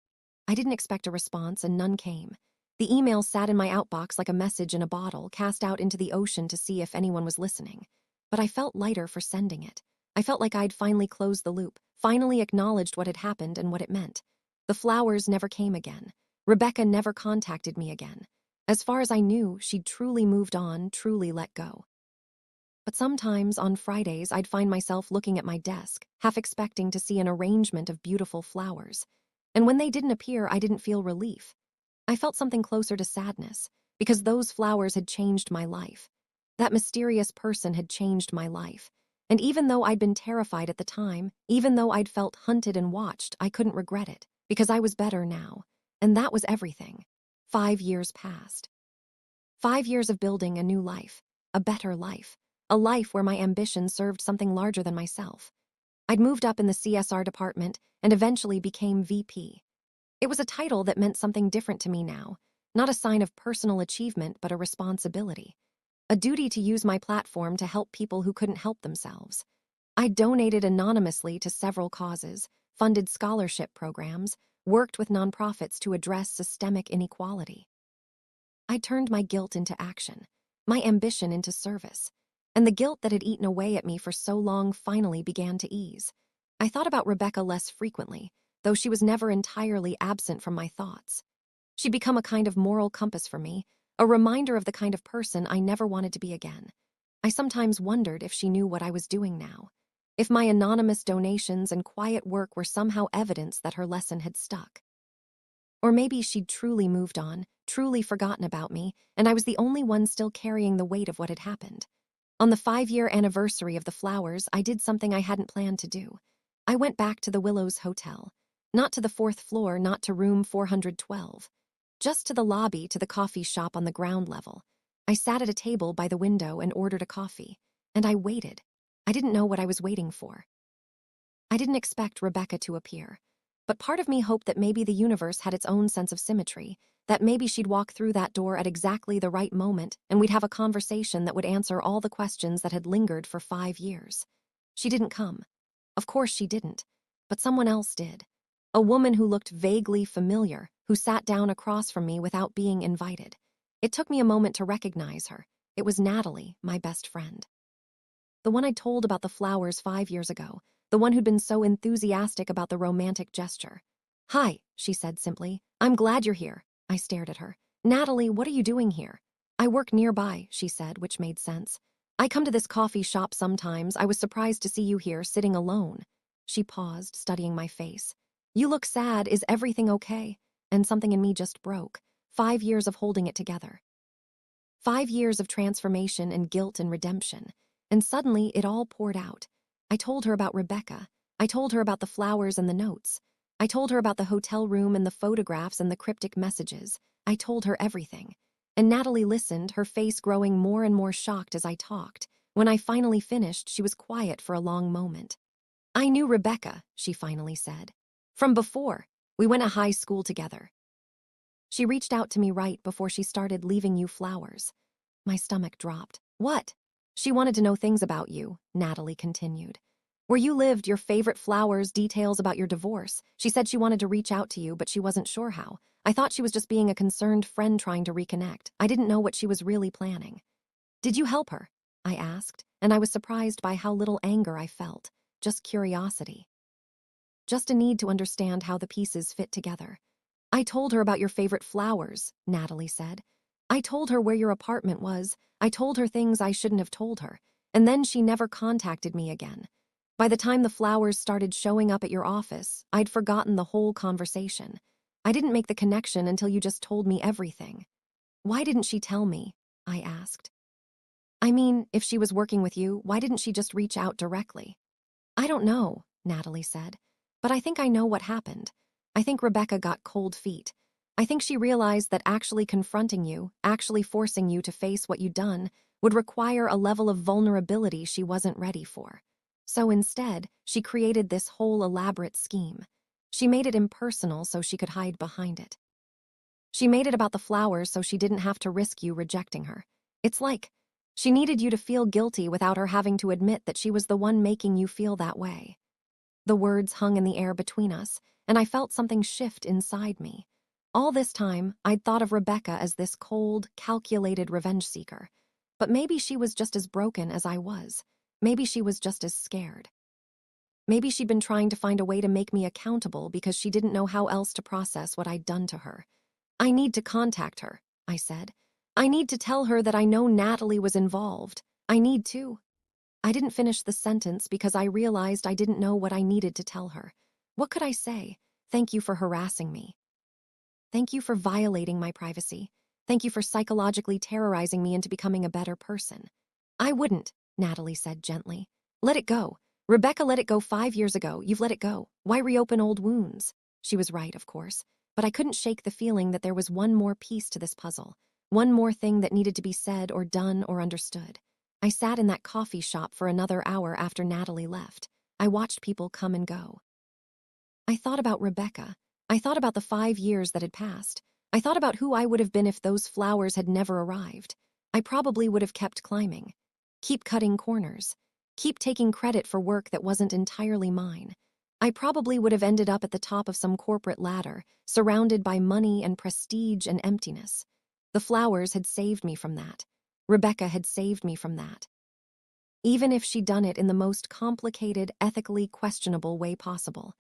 I didn't expect a response, and none came. The email sat in my outbox like a message in a bottle, cast out into the ocean to see if anyone was listening. But I felt lighter for sending it. I felt like I'd finally closed the loop, finally acknowledged what had happened and what it meant. The flowers never came again. Rebecca never contacted me again. As far as I knew, she'd truly moved on, truly let go. But sometimes, on Fridays, I'd find myself looking at my desk, half expecting to see an arrangement of beautiful flowers. And when they didn't appear, I didn't feel relief. I felt something closer to sadness, because those flowers had changed my life. That mysterious person had changed my life. And even though I'd been terrified at the time, even though I'd felt hunted and watched, I couldn't regret it, because I was better now. And that was everything. 5 years passed. 5 years of building a new life, a better life, a life where my ambition served something larger than myself. I'd moved up in the CSR department and eventually became VP. It was a title that meant something different to me now, not a sign of personal achievement, but a responsibility. A duty to use my platform to help people who couldn't help themselves. I donated anonymously to several causes, funded scholarship programs, worked with nonprofits to address systemic inequality. I turned my guilt into action, my ambition into service, and the guilt that had eaten away at me for so long finally began to ease. I thought about Rebecca less frequently, though she was never entirely absent from my thoughts. She'd become a kind of moral compass for me, a reminder of the kind of person I never wanted to be again. I sometimes wondered if she knew what I was doing now, if my anonymous donations and quiet work were somehow evidence that her lesson had stuck. Or maybe she'd truly moved on, truly forgotten about me, and I was the only one still carrying the weight of what had happened. On the 5-year anniversary of the flowers, I did something I hadn't planned to do. I went back to the Willows Hotel. Not to the 4th floor, not to room 412. Just to the lobby, to the coffee shop on the ground level. I sat at a table by the window and ordered a coffee. And I waited. I didn't know what I was waiting for. I didn't expect Rebecca to appear. But part of me hoped that maybe the universe had its own sense of symmetry, that maybe she'd walk through that door at exactly the right moment and we'd have a conversation that would answer all the questions that had lingered for 5 years. She didn't come. Of course she didn't. but someone else did. A woman who looked vaguely familiar, who sat down across from me without being invited. It took me a moment to recognize her. It was Natalie, my best friend. The one I told about the flowers 5 years ago, the one who'd been so enthusiastic about the romantic gesture. "Hi," she said simply. "I'm glad you're here." I stared at her. "Natalie, what are you doing here?" "I work nearby," she said, which made sense. "I come to this coffee shop sometimes. I was surprised to see you here, sitting alone." She paused, studying my face. "You look sad. Is everything okay?" And something in me just broke. 5 years of holding it together. 5 years of transformation and guilt and redemption. And suddenly, it all poured out. I told her about Rebecca. I told her about the flowers and the notes. I told her about the hotel room and the photographs and the cryptic messages. I told her everything. And Natalie listened, her face growing more and more shocked as I talked. When I finally finished, she was quiet for a long moment. "I knew Rebecca," she finally said. "From before. We went to high school together. She reached out to me right before she started leaving you flowers." My stomach dropped. "What?" "She wanted to know things about you," Natalie continued. "Where you lived, your favorite flowers, details about your divorce. She said she wanted to reach out to you, but she wasn't sure how. I thought she was just being a concerned friend trying to reconnect. I didn't know what she was really planning." "Did you help her?" I asked, and I was surprised by how little anger I felt. Just curiosity. Just a need to understand how the pieces fit together. "I told her about your favorite flowers," Natalie said. "I told her where your apartment was. I told her things I shouldn't have told her. And then she never contacted me again. By the time the flowers started showing up at your office, I'd forgotten the whole conversation. I didn't make the connection until you just told me everything." "Why didn't she tell me?" I asked. "I mean, if she was working with you, why didn't she just reach out directly?" "I don't know," Natalie said. "But I think I know what happened. I think Rebecca got cold feet. I think she realized that actually confronting you, actually forcing you to face what you'd done, would require a level of vulnerability she wasn't ready for. So instead, she created this whole elaborate scheme. She made it impersonal so she could hide behind it. She made it about the flowers so she didn't have to risk you rejecting her. It's like she needed you to feel guilty without her having to admit that she was the one making you feel that way." The words hung in the air between us, and I felt something shift inside me. All this time, I'd thought of Rebecca as this cold, calculated revenge seeker. But maybe she was just as broken as I was. Maybe she was just as scared. Maybe she'd been trying to find a way to make me accountable because she didn't know how else to process what I'd done to her. "I need to contact her," I said. "I need to tell her that I know Natalie was involved. I need to." I didn't finish the sentence because I realized I didn't know what I needed to tell her. What could I say? "Thank you for harassing me. Thank you for violating my privacy. Thank you for psychologically terrorizing me into becoming a better person." "I wouldn't," Natalie said gently. "Let it go. Rebecca let it go 5 years ago. You've let it go. Why reopen old wounds?" She was right, of course, but I couldn't shake the feeling that there was one more piece to this puzzle, one more thing that needed to be said or done or understood. I sat in that coffee shop for another hour after Natalie left. I watched people come and go. I thought about Rebecca. I thought about the 5 years that had passed. I thought about who I would have been if those flowers had never arrived. I probably would have kept climbing. Keep cutting corners. Keep taking credit for work that wasn't entirely mine. I probably would have ended up at the top of some corporate ladder, surrounded by money and prestige and emptiness. The flowers had saved me from that. Rebecca had saved me from that. Even if she'd done it in the most complicated, ethically questionable way possible.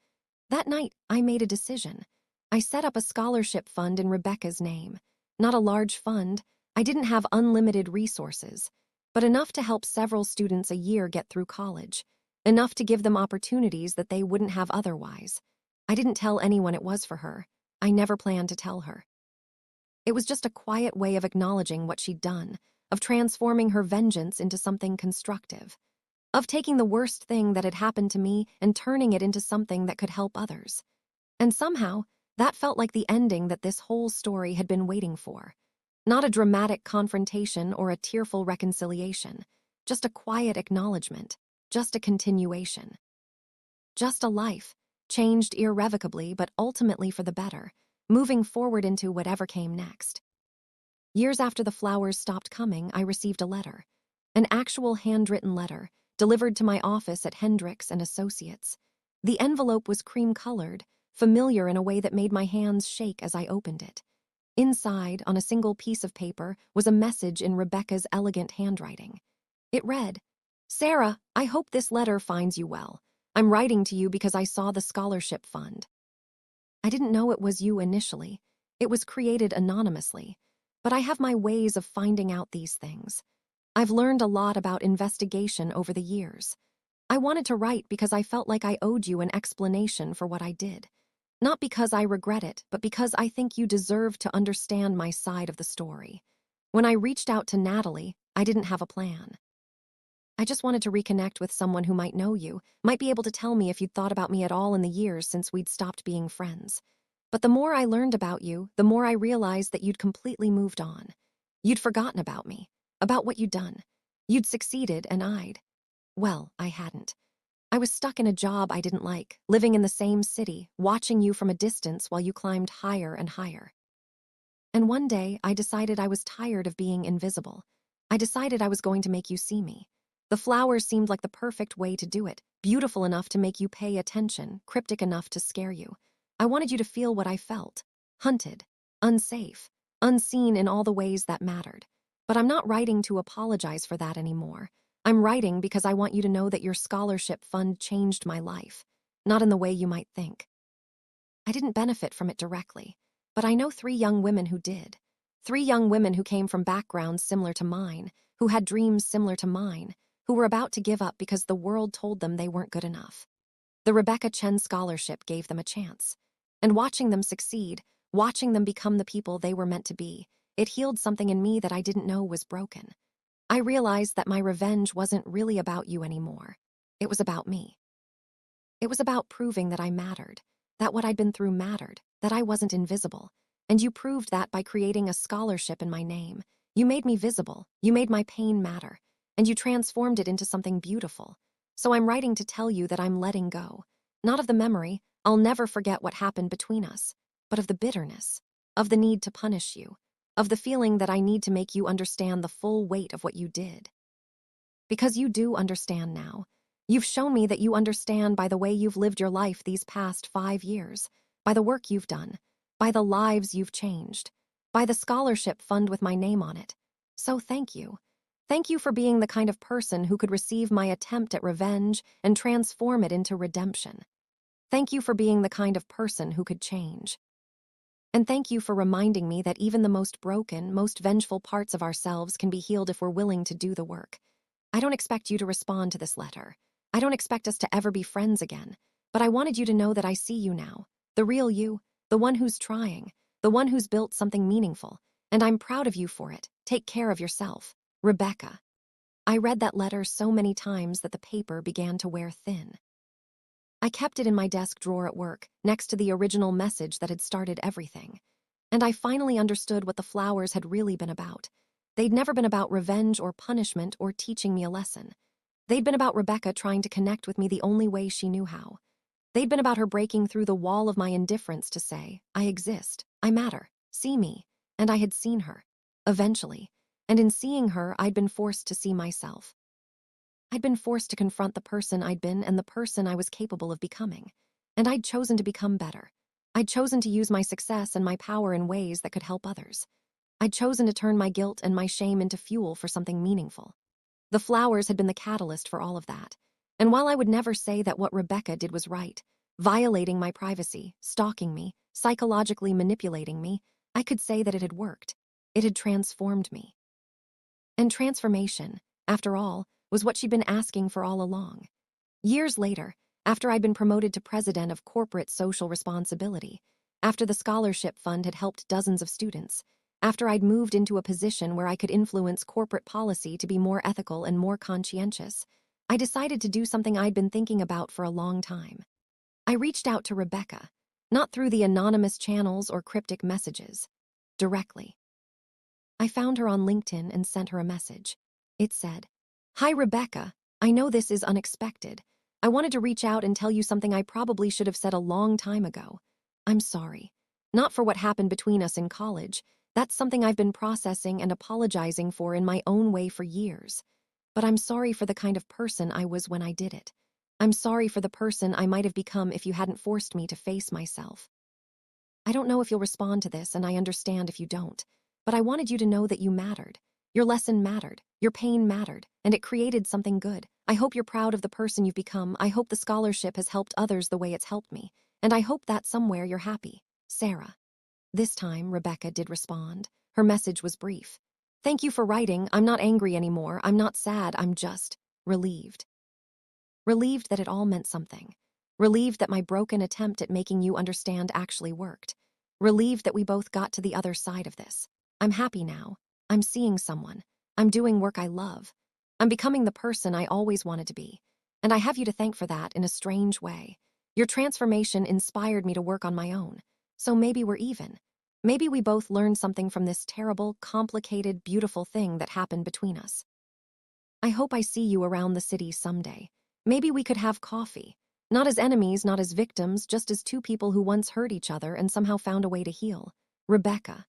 That night, I made a decision. I set up a scholarship fund in Rebecca's name. Not a large fund. I didn't have unlimited resources, but enough to help several students a year get through college. Enough to give them opportunities that they wouldn't have otherwise. I didn't tell anyone it was for her. I never planned to tell her. It was just a quiet way of acknowledging what she'd done, of transforming her vengeance into something constructive, of taking the worst thing that had happened to me and turning it into something that could help others. And somehow, that felt like the ending that this whole story had been waiting for. Not a dramatic confrontation or a tearful reconciliation, just a quiet acknowledgement, just a continuation. Just a life, changed irrevocably but ultimately for the better, moving forward into whatever came next. Years after the flowers stopped coming, I received a letter. An actual handwritten letter, delivered to my office at Hendricks and Associates. The envelope was cream-colored, familiar in a way that made my hands shake as I opened it. Inside, on a single piece of paper, was a message in Rebecca's elegant handwriting. It read, "Sarah, I hope this letter finds you well. I'm writing to you because I saw the scholarship fund." I didn't know it was you initially. It was created anonymously. But I have my ways of finding out these things. I've learned a lot about investigation over the years. I wanted to write because I felt like I owed you an explanation for what I did. Not because I regret it, but because I think you deserve to understand my side of the story. When I reached out to Natalie, I didn't have a plan. I just wanted to reconnect with someone who might know you, might be able to tell me if you'd thought about me at all in the years since we'd stopped being friends. But the more I learned about you, the more I realized that you'd completely moved on. You'd forgotten about me, about what you'd done. You'd succeeded and I hadn't. I was stuck in a job I didn't like, living in the same city, watching you from a distance while you climbed higher and higher. And one day, I decided I was tired of being invisible. I decided I was going to make you see me. The flowers seemed like the perfect way to do it, beautiful enough to make you pay attention, cryptic enough to scare you. I wanted you to feel what I felt. Hunted, unsafe, unseen in all the ways that mattered. But I'm not writing to apologize for that anymore. I'm writing because I want you to know that your scholarship fund changed my life, not in the way you might think. I didn't benefit from it directly, but I know 3 young women who did. 3 young women who came from backgrounds similar to mine, who had dreams similar to mine, who were about to give up because the world told them they weren't good enough. The Rebecca Chen Scholarship gave them a chance. And watching them succeed, watching them become the people they were meant to be, it healed something in me that I didn't know was broken. I realized that my revenge wasn't really about you anymore. It was about me. It was about proving that I mattered, that what I'd been through mattered, that I wasn't invisible. And you proved that by creating a scholarship in my name. You made me visible, you made my pain matter, and you transformed it into something beautiful. So I'm writing to tell you that I'm letting go. Not of the memory, I'll never forget what happened between us, but of the bitterness, of the need to punish you, of the feeling that I need to make you understand the full weight of what you did. Because you do understand now. You've shown me that you understand by the way you've lived your life these past 5 years, by the work you've done, by the lives you've changed, by the scholarship fund with my name on it. So thank you. Thank you for being the kind of person who could receive my attempt at revenge and transform it into redemption. Thank you for being the kind of person who could change. And thank you for reminding me that even the most broken, most vengeful parts of ourselves can be healed if we're willing to do the work. I don't expect you to respond to this letter. I don't expect us to ever be friends again. But I wanted you to know that I see you now. The real you, the one who's trying, the one who's built something meaningful. And I'm proud of you for it. Take care of yourself. Rebecca. I read that letter so many times that the paper began to wear thin. I kept it in my desk drawer at work, next to the original message that had started everything. And I finally understood what the flowers had really been about. They'd never been about revenge or punishment or teaching me a lesson. They'd been about Rebecca trying to connect with me the only way she knew how. They'd been about her breaking through the wall of my indifference to say, I exist, I matter, see me. And I had seen her. Eventually. And in seeing her, I'd been forced to see myself. I'd been forced to confront the person I'd been and the person I was capable of becoming. And I'd chosen to become better. I'd chosen to use my success and my power in ways that could help others. I'd chosen to turn my guilt and my shame into fuel for something meaningful. The flowers had been the catalyst for all of that. And while I would never say that what Rebecca did was right, violating my privacy, stalking me, psychologically manipulating me, I could say that it had worked. It had transformed me. And transformation, after all, was what she'd been asking for all along. Years later, after I'd been promoted to president of corporate social responsibility, after the scholarship fund had helped dozens of students, after I'd moved into a position where I could influence corporate policy to be more ethical and more conscientious, I decided to do something I'd been thinking about for a long time. I reached out to Rebecca, not through the anonymous channels or cryptic messages, directly. I found her on LinkedIn and sent her a message. It said, "Hi, Rebecca. I know this is unexpected. I wanted to reach out and tell you something I probably should have said a long time ago. I'm sorry. Not for what happened between us in college. That's something I've been processing and apologizing for in my own way for years. But I'm sorry for the kind of person I was when I did it. I'm sorry for the person I might have become if you hadn't forced me to face myself. I don't know if you'll respond to this, and I understand if you don't, but I wanted you to know that you mattered. Your lesson mattered, your pain mattered, and it created something good. I hope you're proud of the person you've become. I hope the scholarship has helped others the way it's helped me, and I hope that somewhere you're happy. Sarah. This time, Rebecca did respond. Her message was brief. Thank you for writing. I'm not angry anymore. I'm not sad. I'm just relieved. Relieved that it all meant something. Relieved that my broken attempt at making you understand actually worked. Relieved that we both got to the other side of this. I'm happy now. I'm seeing someone. I'm doing work I love. I'm becoming the person I always wanted to be. And I have you to thank for that in a strange way. Your transformation inspired me to work on my own. So maybe we're even. Maybe we both learned something from this terrible, complicated, beautiful thing that happened between us. I hope I see you around the city someday. Maybe we could have coffee. Not as enemies, not as victims, just as two people who once hurt each other and somehow found a way to heal. Rebecca.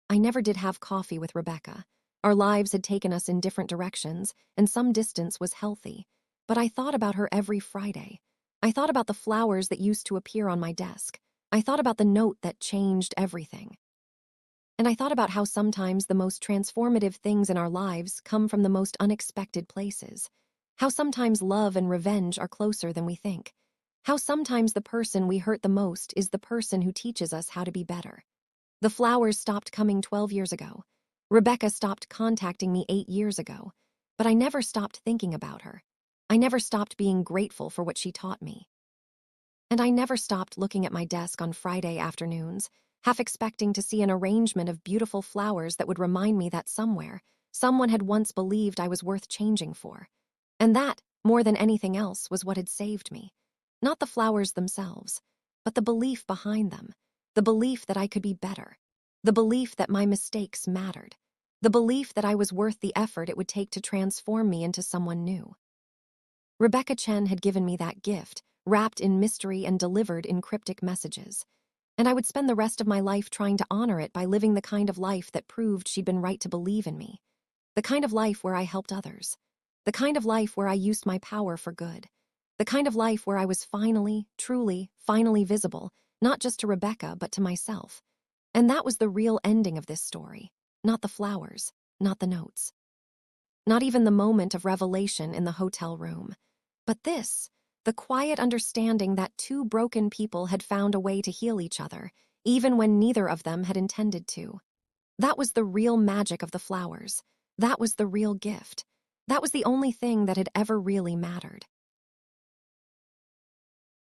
I never did have coffee with Rebecca. Our lives had taken us in different directions, and some distance was healthy. But I thought about her every Friday. I thought about the flowers that used to appear on my desk. I thought about the note that changed everything. And I thought about how sometimes the most transformative things in our lives come from the most unexpected places. How sometimes love and revenge are closer than we think. How sometimes the person we hurt the most is the person who teaches us how to be better. The flowers stopped coming 12 years ago. Rebecca stopped contacting me 8 years ago. But I never stopped thinking about her. I never stopped being grateful for what she taught me. And I never stopped looking at my desk on Friday afternoons, half expecting to see an arrangement of beautiful flowers that would remind me that somewhere, someone had once believed I was worth changing for. And that, more than anything else, was what had saved me. Not the flowers themselves, but the belief behind them. The belief that I could be better. The belief that my mistakes mattered. The belief that I was worth the effort it would take to transform me into someone new. Rebecca Chen had given me that gift, wrapped in mystery and delivered in cryptic messages. And I would spend the rest of my life trying to honor it by living the kind of life that proved she'd been right to believe in me. The kind of life where I helped others. The kind of life where I used my power for good. The kind of life where I was finally, truly, finally visible, not just to Rebecca, but to myself. And that was the real ending of this story. Not the flowers, not the notes. Not even the moment of revelation in the hotel room. But this, the quiet understanding that two broken people had found a way to heal each other, even when neither of them had intended to. That was the real magic of the flowers. That was the real gift. That was the only thing that had ever really mattered.